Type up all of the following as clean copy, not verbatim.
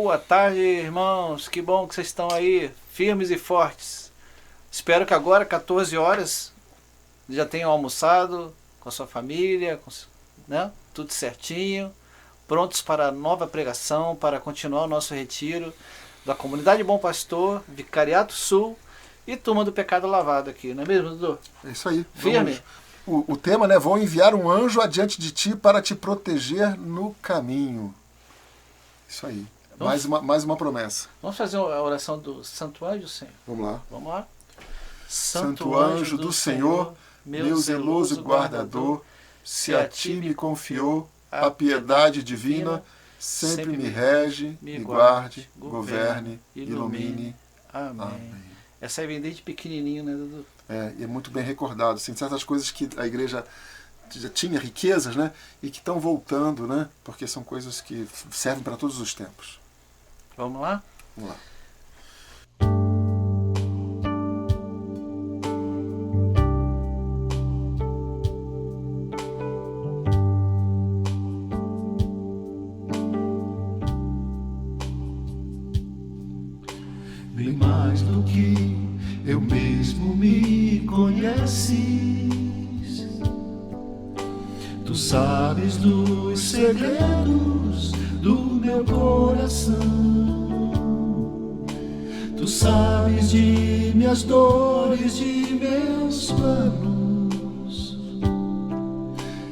Boa tarde, irmãos. Que bom que vocês estão aí, firmes e fortes. Espero que agora, 14 horas, já tenham almoçado com a sua família, né? Tudo certinho, prontos para a nova pregação, para continuar o nosso retiro da Comunidade Bom Pastor, Vicariato Sul e Turma do Pecado Lavado aqui, não é mesmo, Dudu? É isso aí. Firme? O tema, né? Vou enviar um anjo adiante de ti para te proteger no caminho. Isso aí. Mais uma promessa. Vamos fazer a oração do Santo Anjo, Senhor? Vamos lá. Vamos lá. Santo anjo do Senhor, meu zeloso guardador, se a ti me confiou a piedade divina, sempre me rege, me guarde, governe, ilumine. Amém. Essa aí vem desde pequenininho, né, Dudu? E é muito bem recordado. Assim, certas coisas que a igreja já tinha riquezas, né, e que estão voltando, né, porque são coisas que servem para todos os tempos. Vamos lá? Vamos lá. Bem mais do que eu mesmo me conheces, tu sabes dos segredos do meu coração, tu sabes de minhas dores, de meus planos,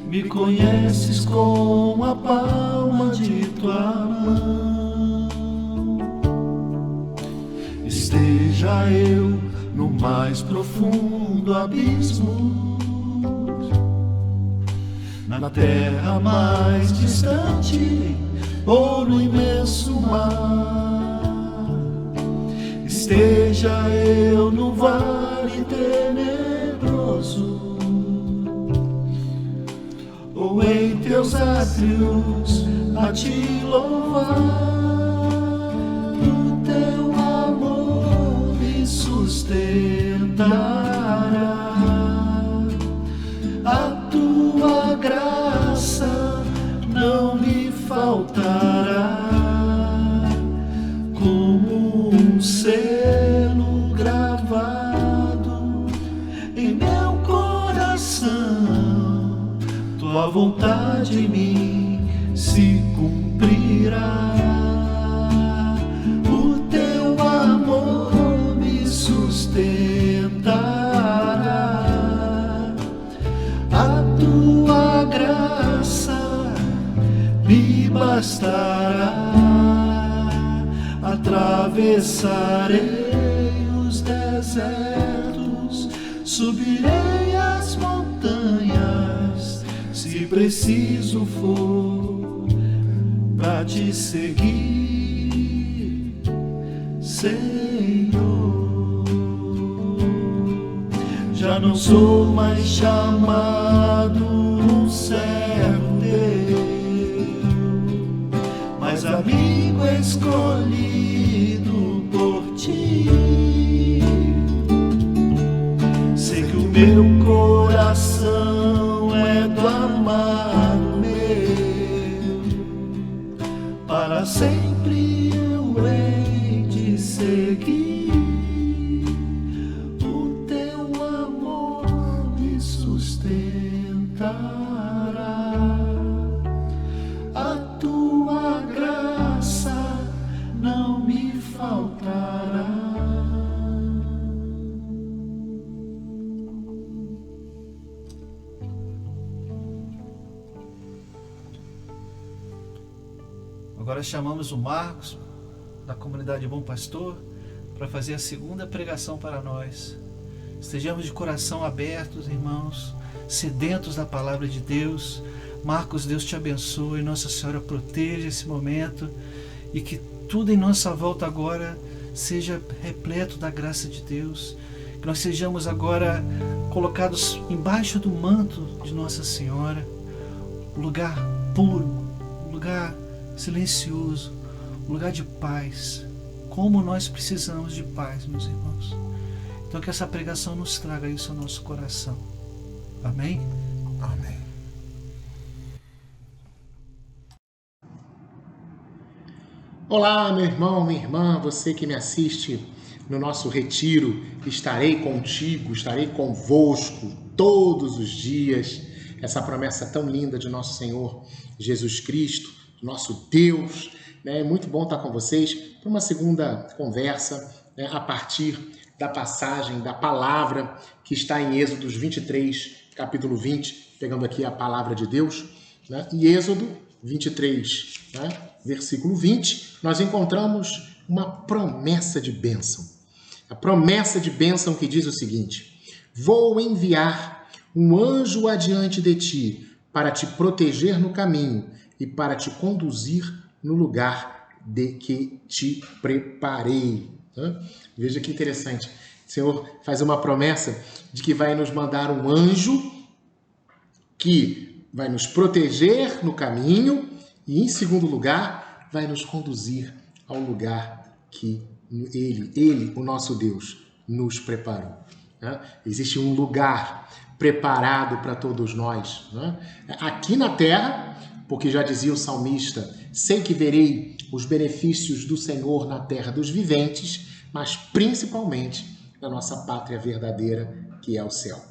me conheces com a palma de tua mão. Esteja eu no mais profundo abismo, na terra mais distante ou no imenso mar, esteja eu no vale tenebroso ou em teus átrios a te louvar. Sustentará, a tua graça não me faltará, como um selo gravado em meu coração, tua vontade em mim se cumprirá. Sustentará, a tua graça me bastará, atravessarei os desertos, subirei as montanhas, se preciso for, pra te seguir, Senhor. Já não sou mais chamado um servo teu, mas amigo escolhido por ti. Sei que o meu coração é do amado meu, para sempre eu hei de seguir. A tua graça não me faltará. Agora chamamos o Marcos, da Comunidade Bom Pastor, para fazer a segunda pregação para nós. Estejamos de coração abertos, irmãos, sedentos da palavra de Deus. Marcos, Deus te abençoe, Nossa Senhora proteja esse momento e que tudo em nossa volta agora seja repleto da graça de Deus, que nós sejamos agora colocados embaixo do manto de Nossa Senhora, um lugar puro, um lugar silencioso, um lugar de paz, como nós precisamos de paz, meus irmãos. Então que essa pregação nos traga isso ao nosso coração. Amém? Amém. Olá, meu irmão, minha irmã, você que me assiste no nosso retiro, estarei contigo, estarei convosco todos os dias. Essa promessa tão linda de nosso Senhor Jesus Cristo, nosso Deus, né? É muito bom estar com vocês para uma segunda conversa, né? A partir da passagem, da palavra que está em Êxodo 23, capítulo 20, pegando aqui a palavra de Deus, né? E Êxodo 23, né? Versículo 20, nós encontramos uma promessa de bênção. A promessa de bênção que diz o seguinte: vou enviar um anjo adiante de ti para te proteger no caminho e para te conduzir no lugar de que te preparei. Veja que interessante. O Senhor faz uma promessa de que vai nos mandar um anjo que vai nos proteger no caminho e, em segundo lugar, vai nos conduzir ao lugar que Ele, o nosso Deus, nos preparou. Existe um lugar preparado para todos nós. Aqui na terra, porque já dizia o salmista, sei que verei os benefícios do Senhor na terra dos viventes, mas principalmente na nossa pátria verdadeira, que é o céu.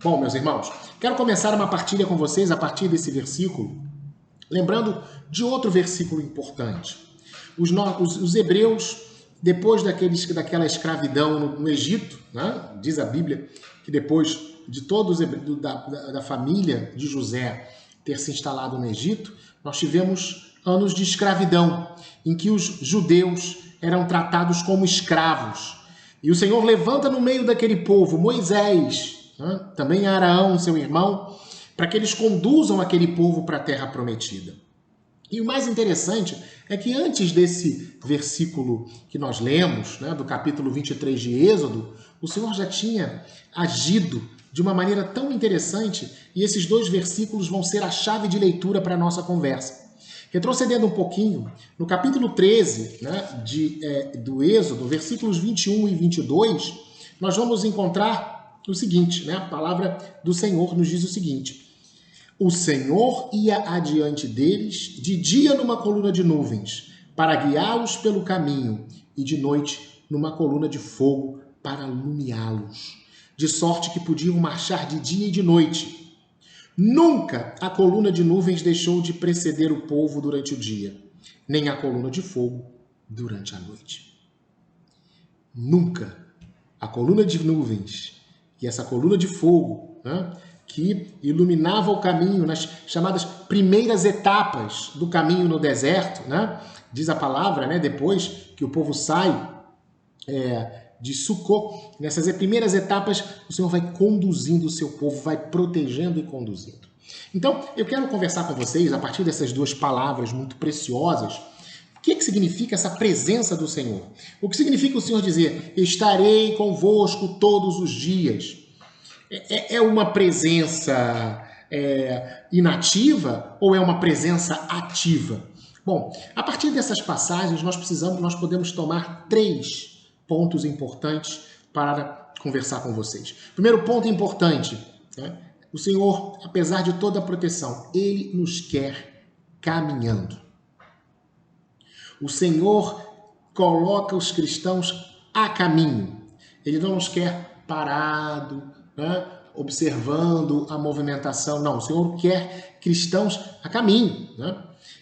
Bom, meus irmãos, quero começar uma partilha com vocês a partir desse versículo, lembrando de outro versículo importante. Os hebreus, depois daquela escravidão no Egito, né, diz a Bíblia que depois de todos da família de José ter se instalado no Egito, nós tivemos anos de escravidão, em que os judeus eram tratados como escravos. E o Senhor levanta no meio daquele povo Moisés, né, também Araão, seu irmão, para que eles conduzam aquele povo para a terra prometida. E o mais interessante é que antes desse versículo que nós lemos, né, do capítulo 23 de Êxodo, o Senhor já tinha agido de uma maneira tão interessante, e esses dois versículos vão ser a chave de leitura para a nossa conversa. Retrocedendo um pouquinho, no capítulo 13, né, do Êxodo, versículos 21 e 22, nós vamos encontrar o seguinte, né, a palavra do Senhor nos diz o seguinte: o Senhor ia adiante deles de dia numa coluna de nuvens, para guiá-los pelo caminho, e de noite numa coluna de fogo para iluminá-los, de sorte que podiam marchar de dia e de noite. Nunca a coluna de nuvens deixou de preceder o povo durante o dia, nem a coluna de fogo durante a noite. Nunca a coluna de nuvens e essa coluna de fogo, né, que iluminava o caminho nas chamadas primeiras etapas do caminho no deserto, né? Diz a palavra, né, depois que o povo sai de Sucô, nessas primeiras etapas o Senhor vai conduzindo o seu povo, vai protegendo e conduzindo. Então, eu quero conversar com vocês, a partir dessas duas palavras muito preciosas, o que significa essa presença do Senhor? O que significa o Senhor dizer, estarei convosco todos os dias? É uma presença inativa ou é uma presença ativa? Bom, a partir dessas passagens nós podemos tomar 3 pontos importantes para conversar com vocês. Primeiro ponto importante, né? O Senhor, apesar de toda a proteção, Ele nos quer caminhando. O Senhor coloca os cristãos a caminho. Ele não nos quer parado, né, observando a movimentação. Não, o Senhor quer cristãos a caminho, né?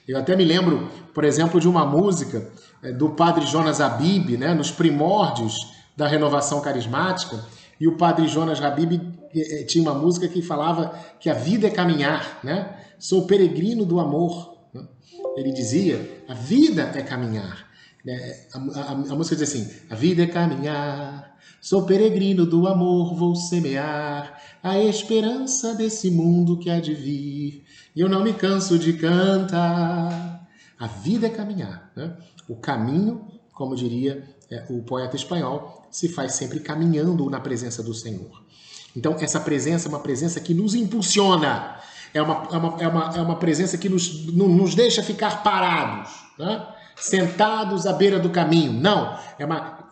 Eu até me lembro, por exemplo, de uma música do padre Jonas Habib, né, nos primórdios da renovação carismática, e o padre Jonas Habib tinha uma música que falava que a vida é caminhar, né? Sou peregrino do amor. Né? Ele dizia, a vida é caminhar. A música diz assim, a vida é caminhar, sou peregrino do amor, vou semear a esperança desse mundo que há de vir, e eu não me canso de cantar. A vida é caminhar, né? O caminho, como diria o poeta espanhol, se faz sempre caminhando na presença do Senhor. Então, essa presença é uma presença que nos impulsiona, é uma presença que nos deixa ficar parados, né? Sentados à beira do caminho. Não,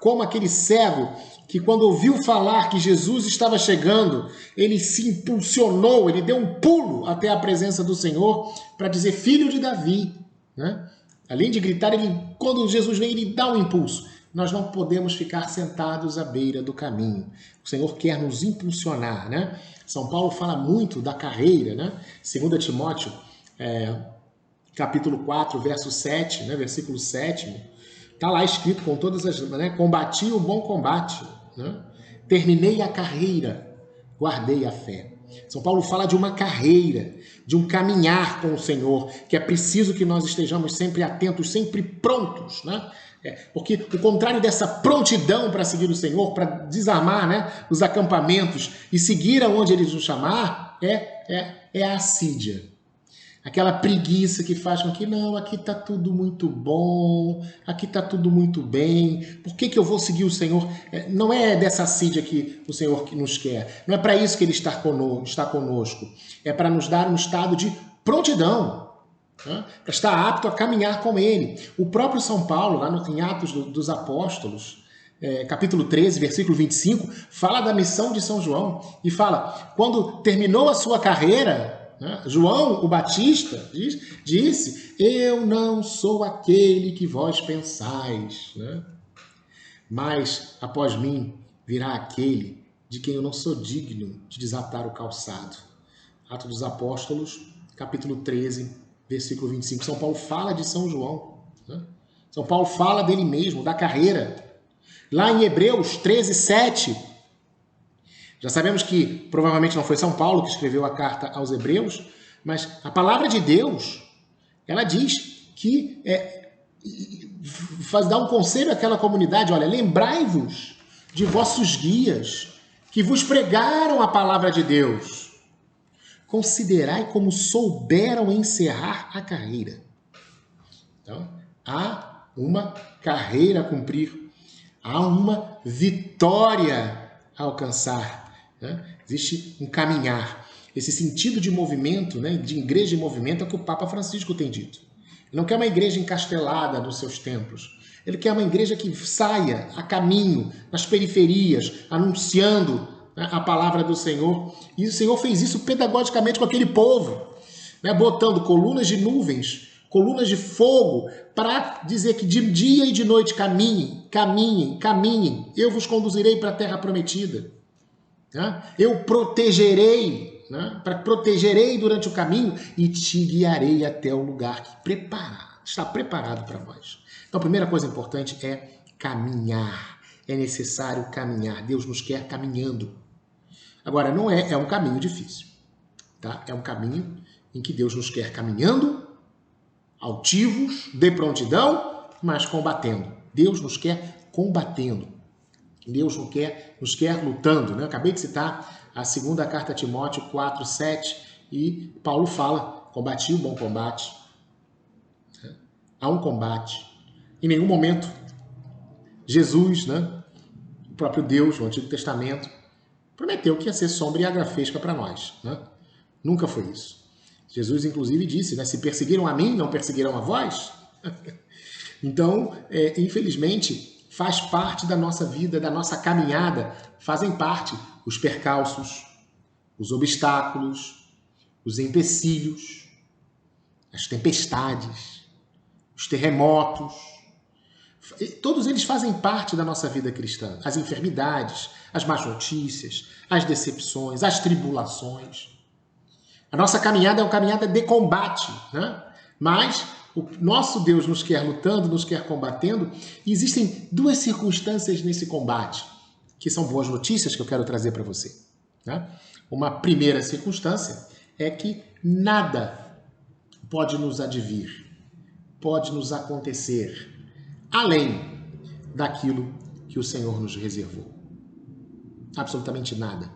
como aquele cego que quando ouviu falar que Jesus estava chegando, ele se impulsionou, ele deu um pulo até a presença do Senhor para dizer, filho de Davi, né? Além de gritar, quando Jesus vem, ele dá um impulso. Nós não podemos ficar sentados à beira do caminho. O Senhor quer nos impulsionar, né? São Paulo fala muito da carreira, né? 2 Timóteo, capítulo 4, verso 7, né? Versículo 7, está lá escrito com todas as... Né? Combati o bom combate, né? Terminei a carreira, guardei a fé. São Paulo fala de uma carreira, de um caminhar com o Senhor, que é preciso que nós estejamos sempre atentos, sempre prontos, né? Porque o contrário dessa prontidão para seguir o Senhor, para desarmar, né, os acampamentos e seguir aonde Ele nos chamar, é a assídia. Aquela preguiça que faz com que, não, aqui está tudo muito bom, aqui está tudo muito bem, por que eu vou seguir o Senhor? Não é dessa assídia que o Senhor nos quer, não é para isso que Ele está conosco, é para nos dar um estado de prontidão, né? Para estar apto a caminhar com Ele. O próprio São Paulo, lá em Atos dos Apóstolos, capítulo 13, versículo 25, fala da missão de São João e fala, quando terminou a sua carreira, João, o Batista, disse, eu não sou aquele que vós pensais, né? Mas após mim virá aquele de quem eu não sou digno de desatar o calçado. Atos dos Apóstolos, capítulo 13, versículo 25. São Paulo fala de São João, né? São Paulo fala dele mesmo, da carreira. Lá em Hebreus 13, 7, já sabemos que provavelmente não foi São Paulo que escreveu a carta aos Hebreus, mas a palavra de Deus, ela diz que dá um conselho àquela comunidade, olha, lembrai-vos de vossos guias que vos pregaram a palavra de Deus. Considerai como souberam encerrar a carreira. Então, há uma carreira a cumprir, há uma vitória a alcançar. Né? Existe um caminhar. Esse sentido de movimento, né, de igreja em movimento, é o que o Papa Francisco tem dito. Ele não quer uma igreja encastelada nos seus templos. Ele quer uma igreja que saia a caminho, nas periferias, anunciando, né, a palavra do Senhor. E o Senhor fez isso pedagogicamente com aquele povo, né, botando colunas de nuvens, colunas de fogo, para dizer que de dia e de noite caminhem, caminhem, caminhem. Eu vos conduzirei para a terra prometida. Eu protegerei, né? Protegerei durante o caminho e te guiarei até o lugar que está preparado para vós. Então, a primeira coisa importante é caminhar. É necessário caminhar. Deus nos quer caminhando. Agora, não é um caminho difícil, tá? É um caminho em que Deus nos quer caminhando, altivos, de prontidão, mas combatendo. Deus nos quer combatendo. Deus nos quer lutando, né? Eu acabei de citar a segunda carta a Timóteo 4, 7, e Paulo fala, combati o bom combate. Há um combate. Em nenhum momento, Jesus, né, o próprio Deus, no Antigo Testamento, prometeu que ia ser sombra e água fresca para nós. Né? Nunca foi isso. Jesus, inclusive, disse, né, se perseguiram a mim, não perseguirão a vós? Então, infelizmente, faz parte da nossa vida, da nossa caminhada, fazem parte os percalços, os obstáculos, os empecilhos, as tempestades, os terremotos. Todos eles fazem parte da nossa vida cristã. As enfermidades, as más notícias, as decepções, as tribulações. A nossa caminhada é uma caminhada de combate, né? Mas o nosso Deus nos quer lutando, nos quer combatendo, e existem duas circunstâncias nesse combate, que são boas notícias que eu quero trazer para você. Né? Uma primeira circunstância é que nada pode nos advir, pode nos acontecer, além daquilo que o Senhor nos reservou. Absolutamente nada.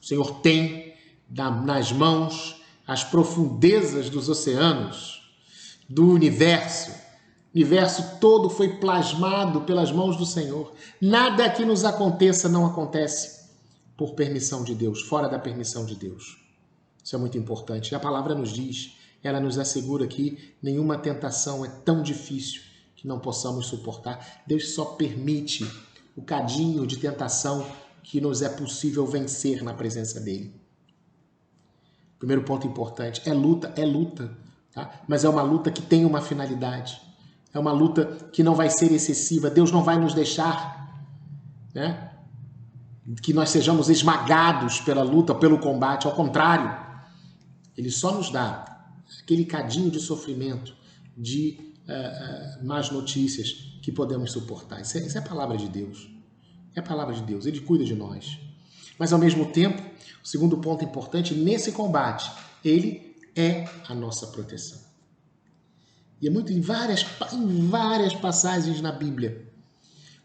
O Senhor tem nas mãos as profundezas dos oceanos, do universo. O universo todo foi plasmado pelas mãos do Senhor. Nada que nos aconteça não acontece por permissão de Deus, fora da permissão de Deus. Isso é muito importante. A palavra nos diz, ela nos assegura que nenhuma tentação é tão difícil que não possamos suportar. Deus só permite o cadinho de tentação que nos é possível vencer na presença dele. Primeiro ponto importante, é luta, é luta. tá? Mas é uma luta que tem uma finalidade. É uma luta que não vai ser excessiva. Deus não vai nos deixar, né, que nós sejamos esmagados pela luta, pelo combate. Ao contrário, Ele só nos dá aquele cadinho de sofrimento, de más notícias que podemos suportar. Isso é a palavra de Deus. É a palavra de Deus. Ele cuida de nós. Mas, ao mesmo tempo, o segundo ponto importante, nesse combate, Ele é a nossa proteção. E é muito em várias passagens na Bíblia.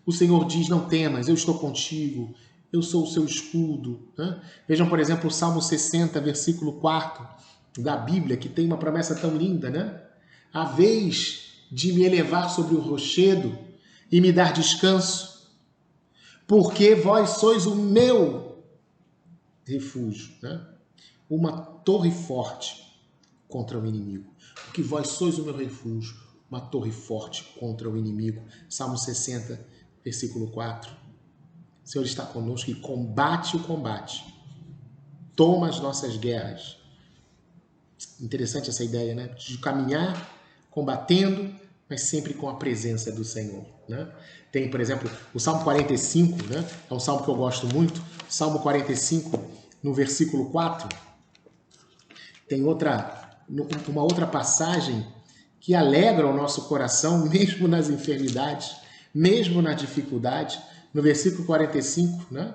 O Senhor diz, não temas, eu estou contigo, eu sou o seu escudo. Né? Vejam, por exemplo, o Salmo 60, versículo 4 da Bíblia, que tem uma promessa tão linda, né? A vez de me elevar sobre o rochedo e me dar descanso, porque vós sois o meu refúgio, né? Uma torre forte contra o inimigo. Porque vós sois o meu refúgio, uma torre forte contra o inimigo. Salmo 60, versículo 4. O Senhor está conosco e combate o combate. Toma as nossas guerras. Interessante essa ideia, né? De caminhar, combatendo, mas sempre com a presença do Senhor, né? Tem, por exemplo, o Salmo 45, né? É um salmo que eu gosto muito. Salmo 45, no versículo 4, tem uma outra passagem que alegra o nosso coração, mesmo nas enfermidades, mesmo na dificuldade. No versículo 45, né?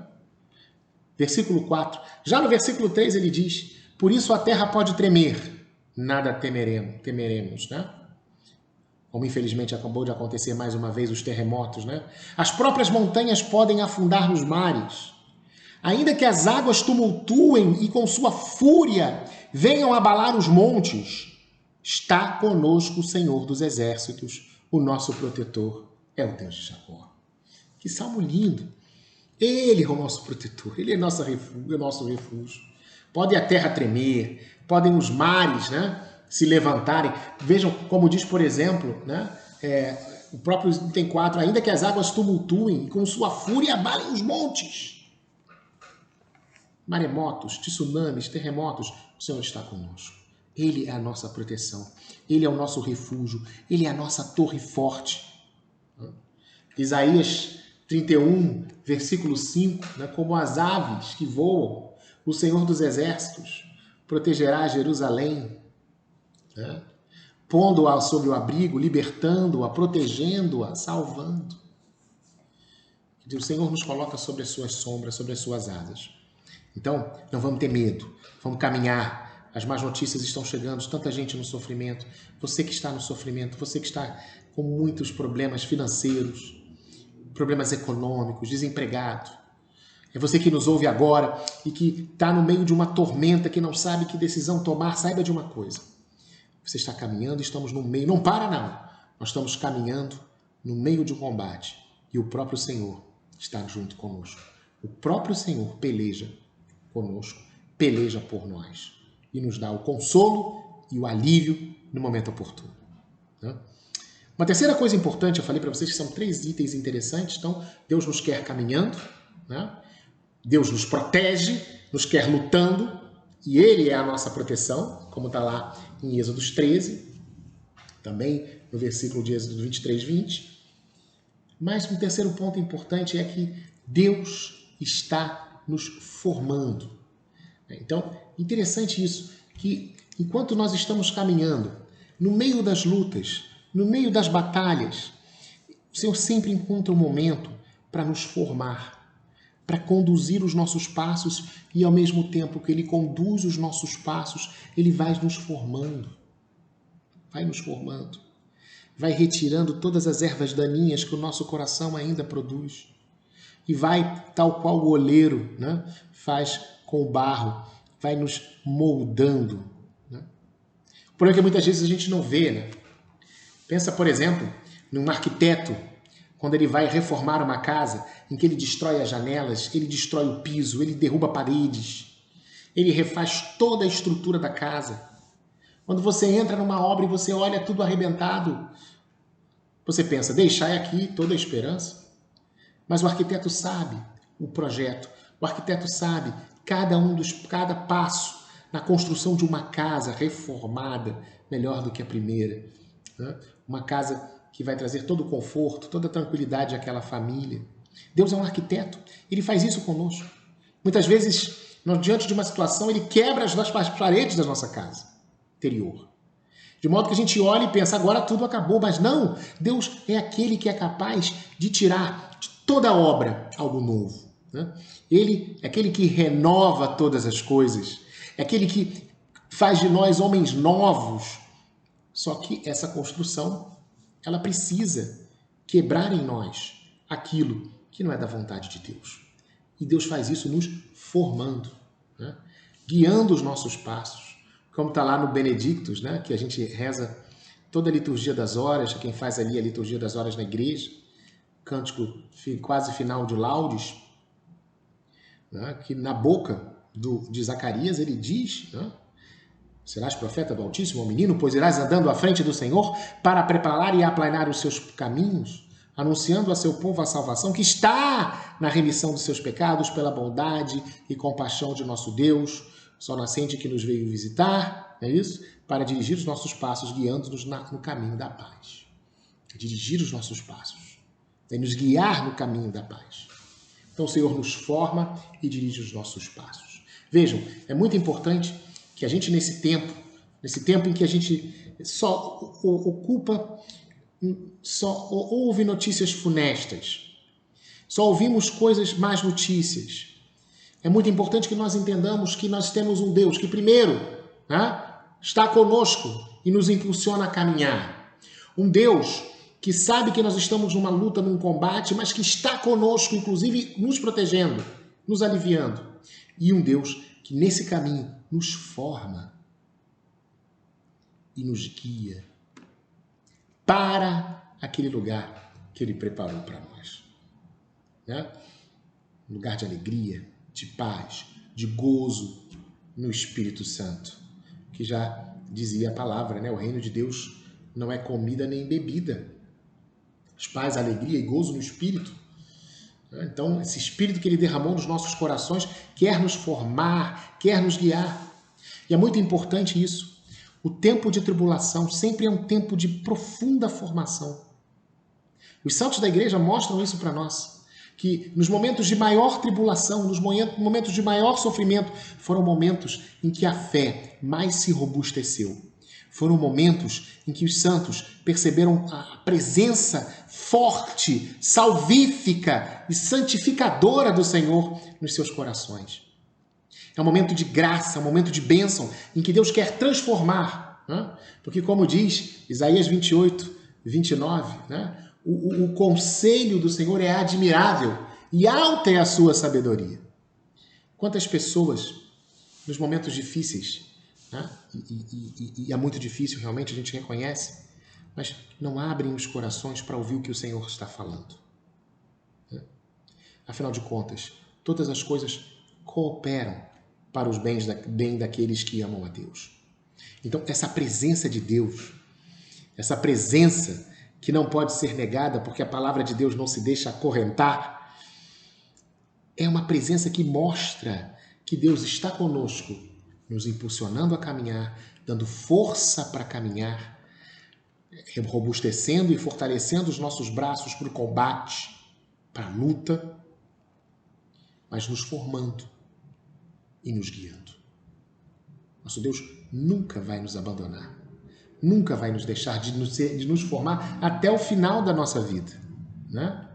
Versículo 4. Já no versículo 3 ele diz, por isso a terra pode tremer, nada temeremos, né? Como infelizmente acabou de acontecer mais uma vez os terremotos, né? As próprias montanhas podem afundar nos mares. Ainda que as águas tumultuem e com sua fúria venham abalar os montes, está conosco o Senhor dos exércitos, o nosso protetor é o Deus de Jacó. Que salmo lindo! Ele é o nosso protetor, Ele é nosso refúgio. Pode a terra tremer, podem os mares, né, se levantarem. Vejam como diz, por exemplo, né, o próprio item 4, ainda que as águas tumultuem e com sua fúria abalem os montes. Maremotos, tsunamis, terremotos, o Senhor está conosco. Ele é a nossa proteção, Ele é o nosso refúgio, Ele é a nossa torre forte. Isaías 31, versículo 5, né, como as aves que voam, o Senhor dos exércitos protegerá Jerusalém, né, pondo-a sobre o abrigo, libertando-a, protegendo-a, salvando. O Senhor nos coloca sobre as suas sombras, sobre as suas asas. Então, não vamos ter medo, vamos caminhar. As más notícias estão chegando, tanta gente no sofrimento. Você que está no sofrimento, você que está com muitos problemas financeiros, problemas econômicos, desempregado. É você que nos ouve agora e que está no meio de uma tormenta, que não sabe que decisão tomar. Saiba de uma coisa. Você está caminhando, estamos no meio. Não para não. Nós estamos caminhando no meio de um combate. E o próprio Senhor está junto conosco. O próprio Senhor peleja conosco, peleja por nós. E nos dá o consolo e o alívio no momento oportuno. Né? Uma terceira coisa importante, eu falei para vocês que são 3 itens interessantes. Então, Deus nos quer caminhando, né? Deus nos protege, nos quer lutando, e Ele é a nossa proteção, como está lá em Êxodo 13, também no versículo de Êxodo 23, 20. Mas um terceiro ponto importante é que Deus está nos formando. Então, interessante isso, que enquanto nós estamos caminhando, no meio das lutas, no meio das batalhas, o Senhor sempre encontra um momento para nos formar, para conduzir os nossos passos, e ao mesmo tempo que Ele conduz os nossos passos, Ele vai nos formando. Vai nos formando. Vai retirando todas as ervas daninhas que o nosso coração ainda produz. E vai, tal qual o oleiro, né, faz com o barro, vai nos moldando. Né? Por que muitas vezes a gente não vê, né? Pensa, por exemplo, num arquiteto, quando ele vai reformar uma casa, em que ele destrói as janelas, ele destrói o piso, ele derruba paredes, ele refaz toda a estrutura da casa. Quando você entra numa obra e você olha tudo arrebentado, você pensa, deixai aqui toda a esperança. Mas o arquiteto sabe o projeto, o arquiteto sabe cada passo, na construção de uma casa reformada, melhor do que a primeira. Né? Uma casa que vai trazer todo o conforto, toda a tranquilidade àquela família. Deus é um arquiteto, Ele faz isso conosco. Muitas vezes, diante de uma situação, Ele quebra as paredes da nossa casa interior. De modo que a gente olha e pensa, agora tudo acabou. Mas não, Deus é aquele que é capaz de tirar de toda obra algo novo. Né? Ele é aquele que renova todas as coisas. É aquele que faz de nós homens novos. Só que essa construção, ela precisa quebrar em nós aquilo que não é da vontade de Deus. E Deus faz isso nos formando, né? Guiando os nossos passos. Como está lá no Benedictus, né? Que a gente reza toda a liturgia das horas, quem faz ali a liturgia das horas na igreja, cântico quase final de Laudes, né? Que na boca de Zacarias ele diz, né? Serás profeta do Altíssimo, ó menino, pois irás andando à frente do Senhor para preparar e aplanar os seus caminhos, anunciando a seu povo a salvação que está na remissão dos seus pecados pela bondade e compaixão de nosso Deus, sol nascente que nos veio visitar, é isso? Para dirigir os nossos passos, guiando-nos no caminho da paz. Dirigir os nossos passos, é nos guiar no caminho da paz. Então o Senhor nos forma e dirige os nossos passos. Vejam, é muito importante que a gente nesse tempo em que a gente só ouve notícias funestas, só ouvimos más notícias. É muito importante que nós entendamos que nós temos um Deus que primeiro, né, está conosco e nos impulsiona a caminhar. Um Deus que sabe que nós estamos numa luta, num combate, mas que está conosco, inclusive nos protegendo, nos aliviando. E um Deus que nesse caminho nos forma e nos guia para aquele lugar que Ele preparou para nós. Né? Um lugar de alegria, de paz, de gozo no Espírito Santo. Que já dizia a palavra, né? O reino de Deus não é comida nem bebida. Mas paz, alegria e gozo no Espírito. Então, esse Espírito que Ele derramou nos nossos corações quer nos formar, quer nos guiar. E é muito importante isso. O tempo de tribulação sempre é um tempo de profunda formação. Os santos da igreja mostram isso para nós. Que nos momentos de maior tribulação, nos momentos de maior sofrimento, foram momentos em que a fé mais se robusteceu. Foram momentos em que os santos perceberam a presença forte, salvífica e santificadora do Senhor nos seus corações. É um momento de graça, um momento de bênção, em que Deus quer transformar. Né? Porque, como diz Isaías 28, 29, né? O conselho do Senhor é admirável e alta é a sua sabedoria. Quantas pessoas, nos momentos difíceis, né? E é muito difícil, realmente, a gente reconhece, mas não abrem os corações para ouvir o que o Senhor está falando. Né? Afinal de contas, todas as coisas cooperam para os bem daqueles que amam a Deus. Então, essa presença de Deus, essa presença que não pode ser negada, porque a palavra de Deus não se deixa acorrentar, é uma presença que mostra que Deus está conosco, nos impulsionando a caminhar, dando força para caminhar, robustecendo e fortalecendo os nossos braços para o combate, para a luta, mas nos formando e nos guiando. Nosso Deus nunca vai nos abandonar. Nunca vai nos deixar de nos formar até o final da nossa vida. Né?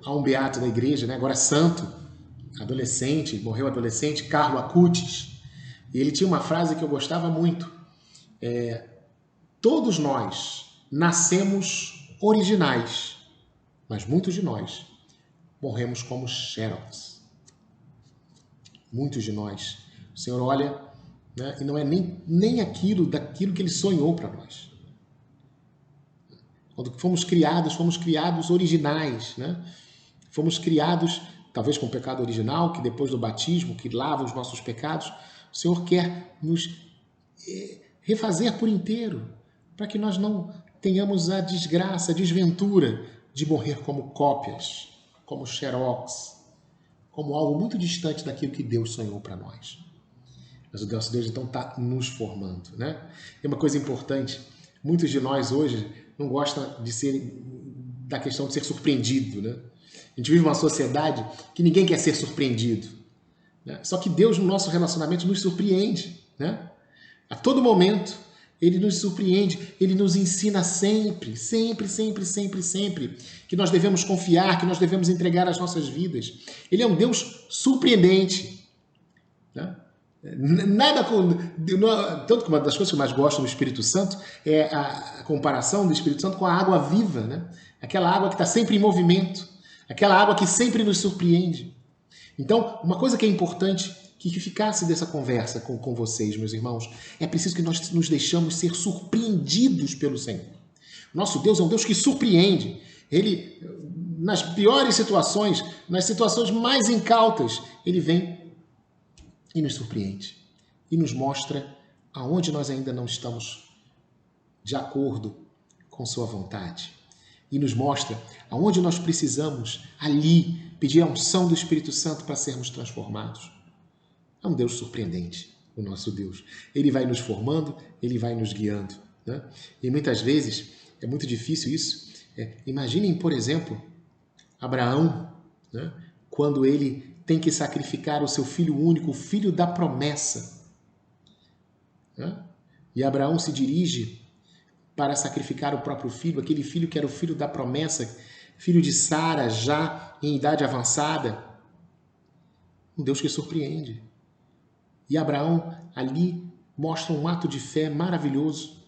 Há um beato da igreja, né? Agora santo, adolescente, morreu adolescente, Carlo Acutis. E ele tinha uma frase que eu gostava muito. Todos nós nascemos originais, mas muitos de nós morremos como xerox. Muitos de nós. O Senhor olha, né, e não é nem aquilo que Ele sonhou para nós. Quando fomos criados originais. Né? Fomos criados, talvez com o pecado original, que depois do batismo, que lava os nossos pecados, o Senhor quer nos refazer por inteiro, para que nós não tenhamos a desgraça, a desventura de morrer como cópias, como xerox, como algo muito distante daquilo que Deus sonhou para nós. Mas o nosso Deus, então, está nos formando, né? E uma coisa importante, muitos de nós hoje não gostam da questão de ser surpreendido, né? A gente vive uma sociedade que ninguém quer ser surpreendido, né? Só que Deus, no nosso relacionamento, nos surpreende, né? A todo momento, Ele nos surpreende, Ele nos ensina sempre, sempre, sempre, sempre, sempre, que nós devemos confiar, que nós devemos entregar as nossas vidas. Ele é um Deus surpreendente, né? Tanto que uma das coisas que eu mais gosto do Espírito Santo é a comparação do Espírito Santo com a água viva, né? Aquela água que está sempre em movimento, aquela água que sempre nos surpreende. Então, uma coisa que é importante que ficasse dessa conversa com vocês, meus irmãos, é preciso que nós nos deixamos ser surpreendidos pelo Senhor. Nosso Deus é um Deus que surpreende. Ele, nas piores situações, nas situações mais incautas, Ele vem e nos surpreende. E nos mostra aonde nós ainda não estamos de acordo com Sua vontade. E nos mostra aonde nós precisamos, ali, pedir a unção do Espírito Santo para sermos transformados. É um Deus surpreendente, o nosso Deus. Ele vai nos formando, Ele vai nos guiando, né? E muitas vezes é muito difícil isso. Imaginem, por exemplo, Abraão, né? Quando ele tem que sacrificar o seu filho único, o filho da promessa, né? E Abraão se dirige para sacrificar o próprio filho, aquele filho que era o filho da promessa, filho de Sara, já em idade avançada. Um Deus que surpreende. E Abraão ali mostra um ato de fé maravilhoso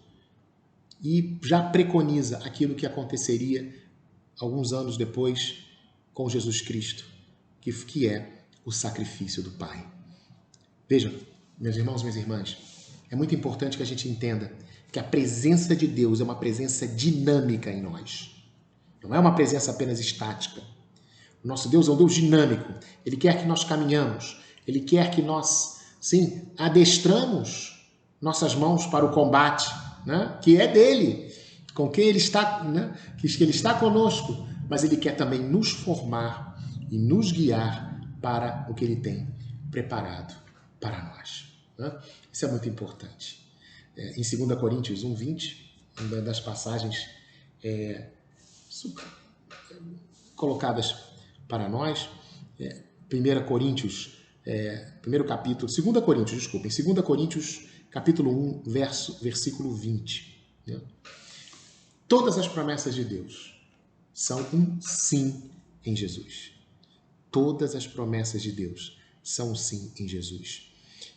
e já preconiza aquilo que aconteceria alguns anos depois com Jesus Cristo, que é o sacrifício do Pai. Vejam, meus irmãos e minhas irmãs, é muito importante que a gente entenda que a presença de Deus é uma presença dinâmica em nós. Não é uma presença apenas estática. O nosso Deus é um Deus dinâmico. Ele quer que nós caminhamos. Ele quer que nós, sim, adestramos nossas mãos para o combate, né? Que é dele, com quem Ele está, né? Que Ele está conosco. Mas Ele quer também nos formar e nos guiar para o que Ele tem preparado para nós, né? Isso é muito importante. Em 2 Coríntios 1:20, uma das passagens colocadas para nós, 2 Coríntios, capítulo 1, versículo 20. Né? Todas as promessas de Deus são um sim em Jesus. Todas as promessas de Deus são um sim em Jesus.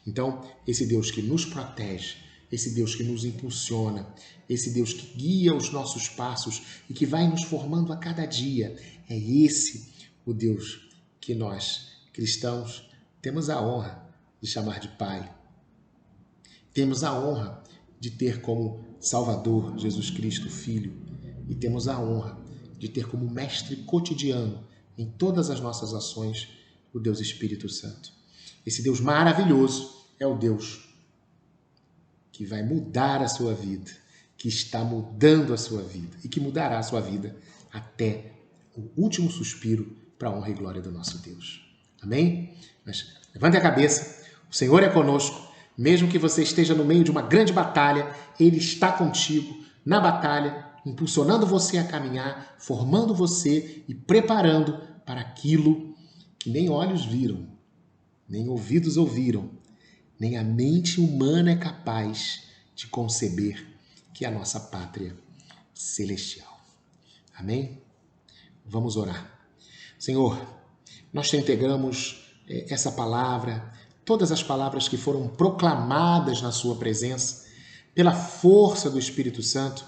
Então, esse Deus que nos protege, esse Deus que nos impulsiona, esse Deus que guia os nossos passos e que vai nos formando a cada dia, é esse o Deus que nós, cristãos, temos a honra de chamar de Pai. Temos a honra de ter como Salvador Jesus Cristo, Filho, e temos a honra de ter como mestre cotidiano em todas as nossas ações o Deus Espírito Santo. Esse Deus maravilhoso é o Deus que vai mudar a sua vida, que está mudando a sua vida e que mudará a sua vida até o último suspiro para a honra e glória do nosso Deus. Amém? Mas levante a cabeça, o Senhor é conosco, mesmo que você esteja no meio de uma grande batalha, Ele está contigo na batalha, impulsionando você a caminhar, formando você e preparando para aquilo que nem olhos viram, nem ouvidos ouviram, nem a mente humana é capaz de conceber, que é a nossa pátria celestial. Amém? Vamos orar. Senhor, nós te entregamos essa palavra, todas as palavras que foram proclamadas na sua presença, pela força do Espírito Santo,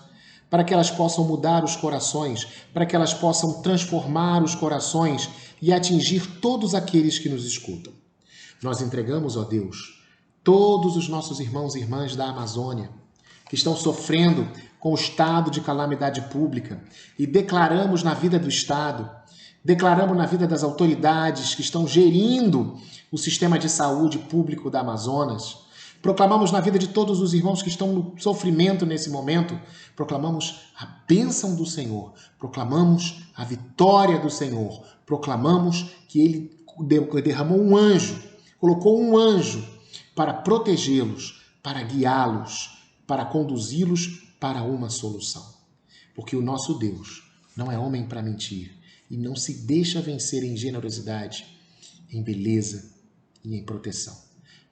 para que elas possam mudar os corações, para que elas possam transformar os corações e atingir todos aqueles que nos escutam. Nós entregamos, ó Deus, todos os nossos irmãos e irmãs da Amazônia, que estão sofrendo com o estado de calamidade pública, e declaramos na vida do Estado, declaramos na vida das autoridades que estão gerindo o sistema de saúde público da Amazonas, proclamamos na vida de todos os irmãos que estão no sofrimento nesse momento, proclamamos a bênção do Senhor, proclamamos a vitória do Senhor, proclamamos que Ele derramou um anjo, colocou um anjo para protegê-los, para guiá-los, para conduzi-los para uma solução. Porque o nosso Deus não é homem para mentir e não se deixa vencer em generosidade, em beleza e em proteção.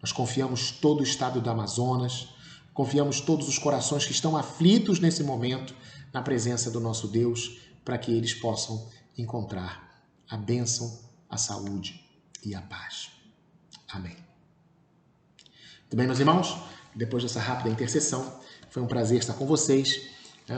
Nós confiamos todo o estado do Amazonas, confiamos todos os corações que estão aflitos nesse momento na presença do nosso Deus, para que eles possam encontrar a bênção, a saúde e a paz. Amém. Muito bem, meus irmãos, depois dessa rápida intercessão, foi um prazer estar com vocês.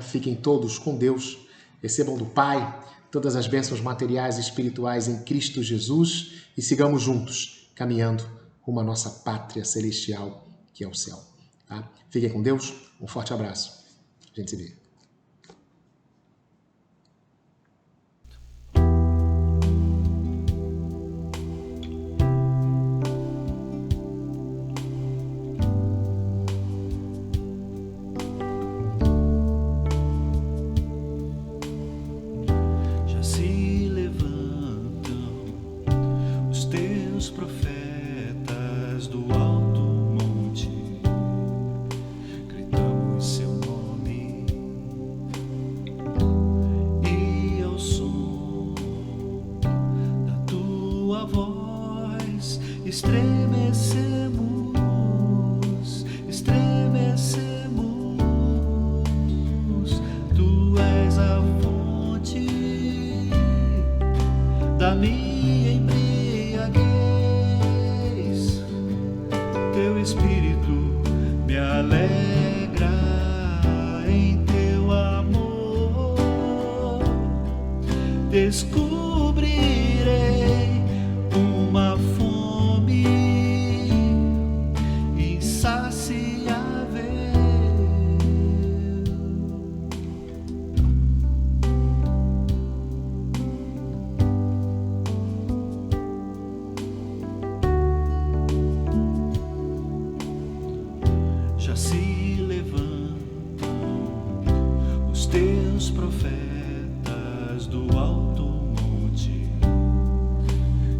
Fiquem todos com Deus, recebam do Pai todas as bênçãos materiais e espirituais em Cristo Jesus e sigamos juntos, caminhando rumo à nossa pátria celestial, que é o céu. Tá? Fiquem com Deus, um forte abraço. A gente se vê. Da minha embriaguez, teu Espírito me alegra em teu amor. Descobrirei uma fome insaciável. Já se levantam os teus profetas do alto monte,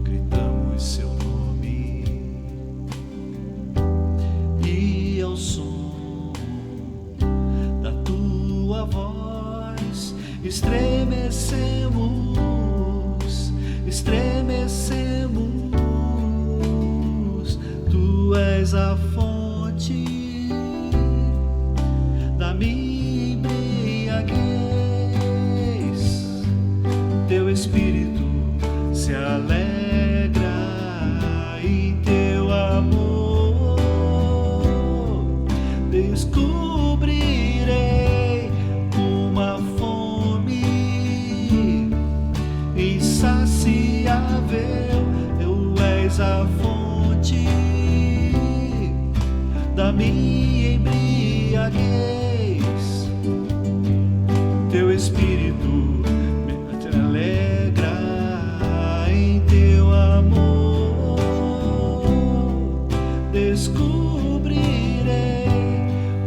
gritamos seu nome, e ao som da tua voz estremecemos, estremecemos. Tu és a fonte da minha embriaguez, teu Espírito se alegra em teu amor. Descobrirei uma fome insaciável. Tu és a fonte da minha embriaguez, teu Espírito me alegra em teu amor. Descobrirei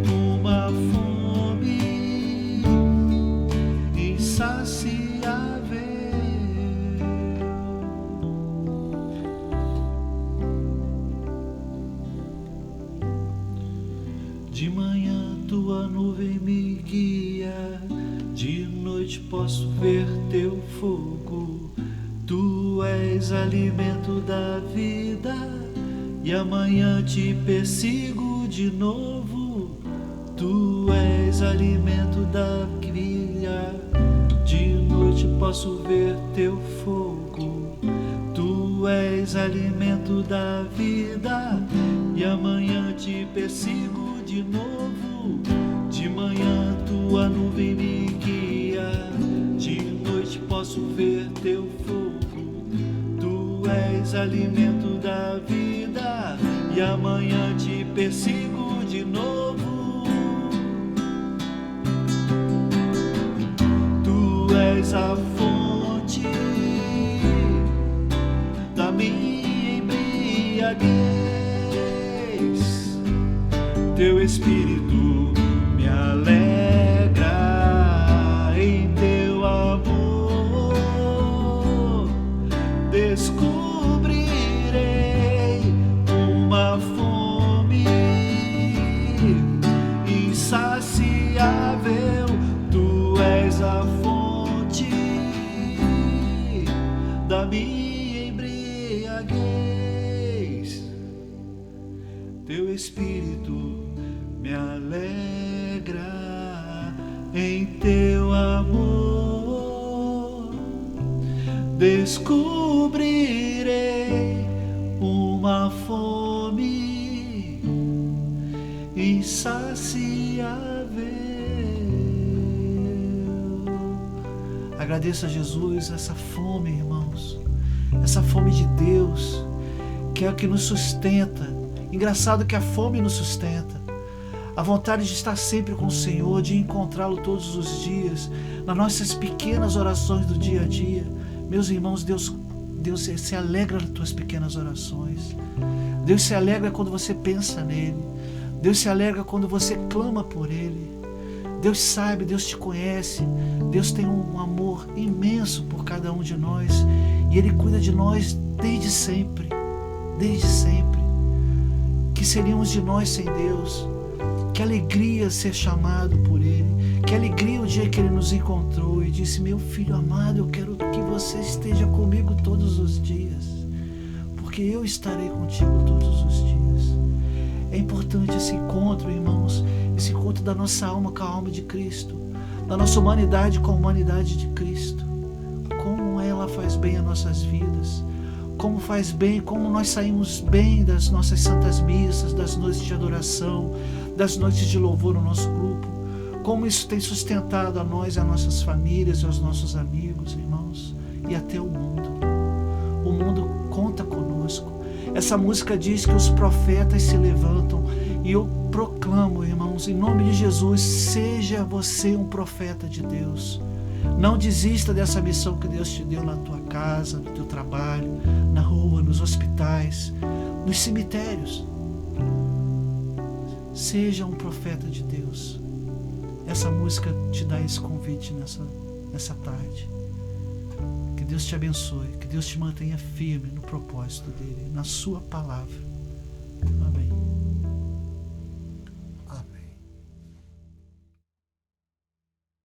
uma fome insaciável. De manhã tua nuvem me guia, de noite posso ver teu fogo. Tu és alimento da vida, e amanhã te persigo de novo. Tu és alimento da vida, de noite posso ver teu fogo. Tu és alimento da vida, e amanhã te persigo de novo. De manhã tua nuvem me guia, de noite posso ver teu fogo. Tu és alimento da vida, e amanhã te persigo de novo. Tu és a fonte da minha embriaguez, teu Espírito me alegra em teu amor. Descobrirei uma fonte Espírito me alegra em teu amor. Descobrirei uma fome insaciável. Agradeça a Jesus essa fome, irmãos, essa fome de Deus, que é o que nos sustenta. Engraçado que a fome nos sustenta. A vontade de estar sempre com o Senhor, de encontrá-lo todos os dias, nas nossas pequenas orações do dia a dia. Meus irmãos, Deus se alegra nas tuas pequenas orações. Deus se alegra quando você pensa nele. Deus se alegra quando você clama por ele. Deus sabe, Deus te conhece. Deus tem um amor imenso por cada um de nós. E ele cuida de nós desde sempre. Desde sempre. Que seríamos de nós sem Deus? Que alegria ser chamado por ele. Que alegria o dia que ele nos encontrou e disse: meu filho amado, eu quero que você esteja comigo todos os dias, porque eu estarei contigo todos os dias. É importante esse encontro, irmãos, esse encontro da nossa alma com a alma de Cristo, da nossa humanidade com a humanidade de Cristo. Como ela faz bem às nossas vidas, como faz bem, como nós saímos bem das nossas santas missas, das noites de adoração, das noites de louvor no nosso grupo, como isso tem sustentado a nós, a nossas famílias, aos nossos amigos, irmãos, e até o mundo. O mundo conta conosco. Essa música diz que os profetas se levantam, e eu proclamo, irmãos, em nome de Jesus, seja você um profeta de Deus. Não desista dessa missão que Deus te deu na tua casa, no teu trabalho, na rua, nos hospitais, nos cemitérios. Seja um profeta de Deus. Essa música te dá esse convite nessa tarde. Que Deus te abençoe, que Deus te mantenha firme no propósito dele, na sua palavra. Amém.